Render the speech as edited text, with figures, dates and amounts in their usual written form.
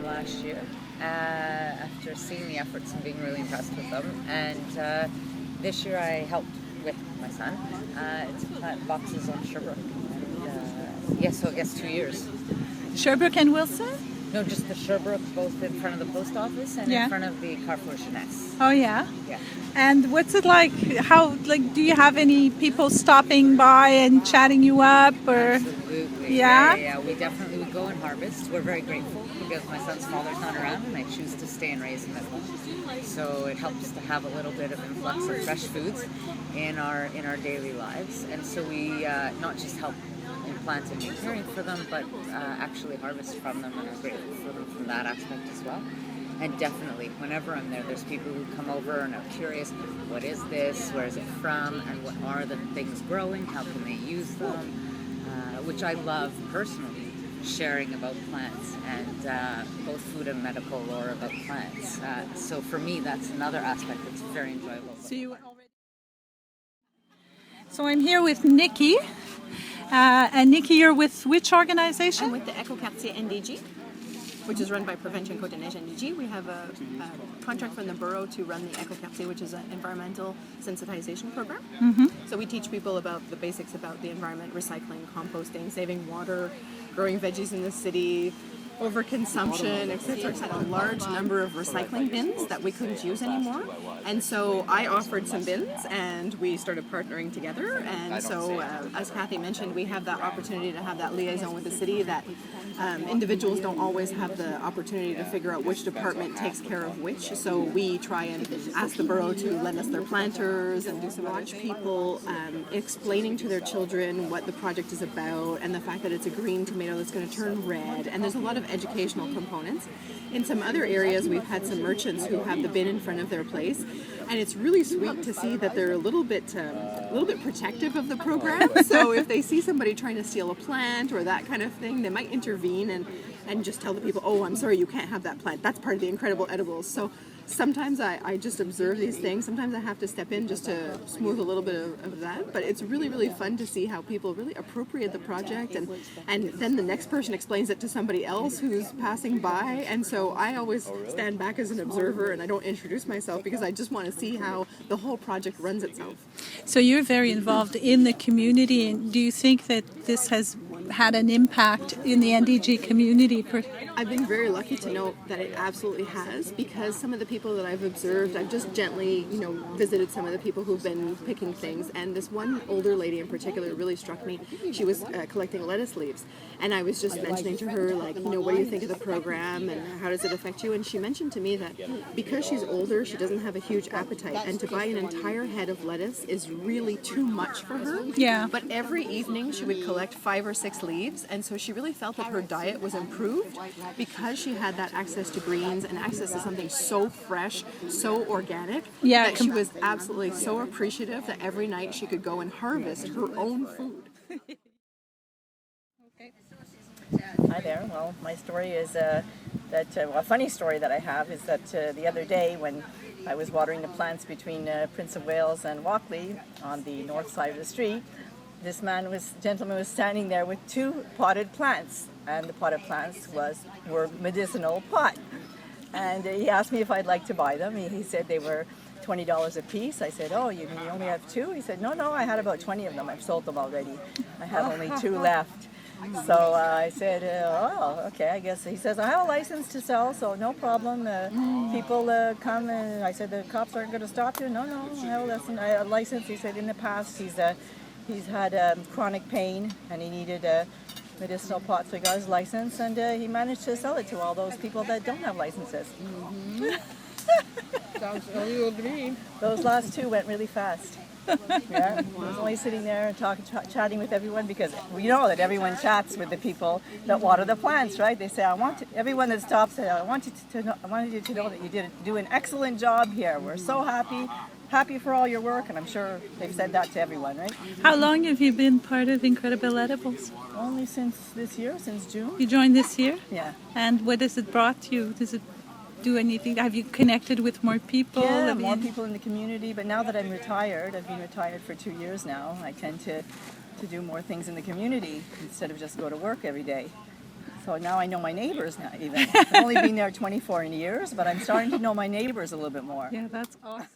them last year after seeing the efforts and being really impressed with them. And this year I helped with my son to plant boxes on Sherbrooke. And, so I guess 2 years. Sherbrooke and Wilson? No, just the Sherbrooke, both in front of the post office and in front of the Carrefour Jeunesse. Oh, yeah? Yeah. And what's it like? Do you have any people stopping by and chatting you up? Or? Absolutely. Yeah? Yeah. We definitely would go and harvest. We're very grateful because my son's father's not around and I choose to stay and raise him at home. So it helps to have a little bit of influx of fresh foods in our daily lives. And so we not just help in planting and caring for them, but actually harvest from them and are grateful for them from that aspect as well. And definitely, whenever I'm there, there's people who come over and are curious, what is this, where is it from, and what are the things growing, how can they use them, which I love personally, sharing about plants, and both food and medical lore about plants. So for me, that's another aspect that's very enjoyable. So I'm here with Nikki. And Nikki, you're with which organization? I'm with the Transition NDG, which is run by Prevention Transition NDG. We have a contract from the borough to run the Eco-Quartier, which is an environmental sensitization program. Mm-hmm. So we teach people about the basics about the environment, recycling, composting, saving water, growing veggies in the city, overconsumption, etc., etc. A large number of recycling bins that we couldn't use anymore. And so I offered some bins and we started partnering together. And so as Kathy mentioned, we have that opportunity to have that liaison with the city that individuals don't always have the opportunity to figure out which department takes care of which. So we try and ask the borough to lend us their planters and do some watch people explaining to their children what the project is about and the fact that it's a green tomato that's going to turn red. And there's a lot of educational components. In some other areas, we've had some merchants who have the bin in front of their place, and it's really sweet to see that they're a little bit protective of the program. So if they see somebody trying to steal a plant or that kind of thing, they might intervene and just tell the people, "Oh, I'm sorry, you can't have that plant. That's part of the incredible edibles." So sometimes I just observe these things. Sometimes I have to step in just to smooth a little bit of that. But it's really, really fun to see how people really appropriate the project. And then the next person explains it to somebody else who's passing by. And so I always stand back as an observer and I don't introduce myself because I just want to see how the whole project runs itself. So you're very involved in the community. And do you think that this has had an impact in the NDG community? I've been very lucky to know that it absolutely has, because some of the people that I've observed, I've just gently, visited some of the people who've been picking things, and this one older lady in particular really struck me. She was collecting lettuce leaves, and I was just mentioning to her, what do you think of the program, and how does it affect you? And she mentioned to me that because she's older, she doesn't have a huge appetite, and to buy an entire head of lettuce is really too much for her. Yeah. But every evening she would collect 5 or 6 leaves, and so she really felt that her diet was improved because she had that access to greens and access to something so fresh, so organic, that she was absolutely so appreciative that every night she could go and harvest her own food. Hi there. Well, my story is a funny story that I have is that the other day when I was watering the plants between Prince of Wales and Walkley on the north side of the street, this gentleman was standing there with 2 potted plants, and the potted plants were medicinal pot. And he asked me if I'd like to buy them. He said they were $20 a piece. I said, "Oh, you mean you only have 2?" He said, No, I had about 20 of them. I've sold them already. I have only 2 left. So I said, "Oh, okay, I guess." He says, "I have a license to sell, so no problem. People come," and I said, "The cops aren't going to stop you?" No, I have a license. He said in the past he's had chronic pain and he needed a medicinal pot, so he got his license, and he managed to sell it to all those people that don't have licenses. Mm-hmm. Sounds a little dream. Those last 2 went really fast. Yeah, I was only sitting there and chatting with everyone, because we know that everyone chats with the people that water the plants, right? They say, everyone that stops said, I wanted you to know that you do an excellent job here. We're so happy for all your work, and I'm sure they've said that to everyone, right? How long have you been part of Incredible Edibles? Only since this year, since June. You joined this year? Yeah. And what has it brought you? Does it do anything? Have you connected with more people? Yeah, more people in the community, but now that I'm retired, I've been retired for 2 years now, I tend to do more things in the community instead of just go to work every day. So now I know my neighbors now even. I've only been there 24 years, but I'm starting to know my neighbors a little bit more. Yeah, that's awesome.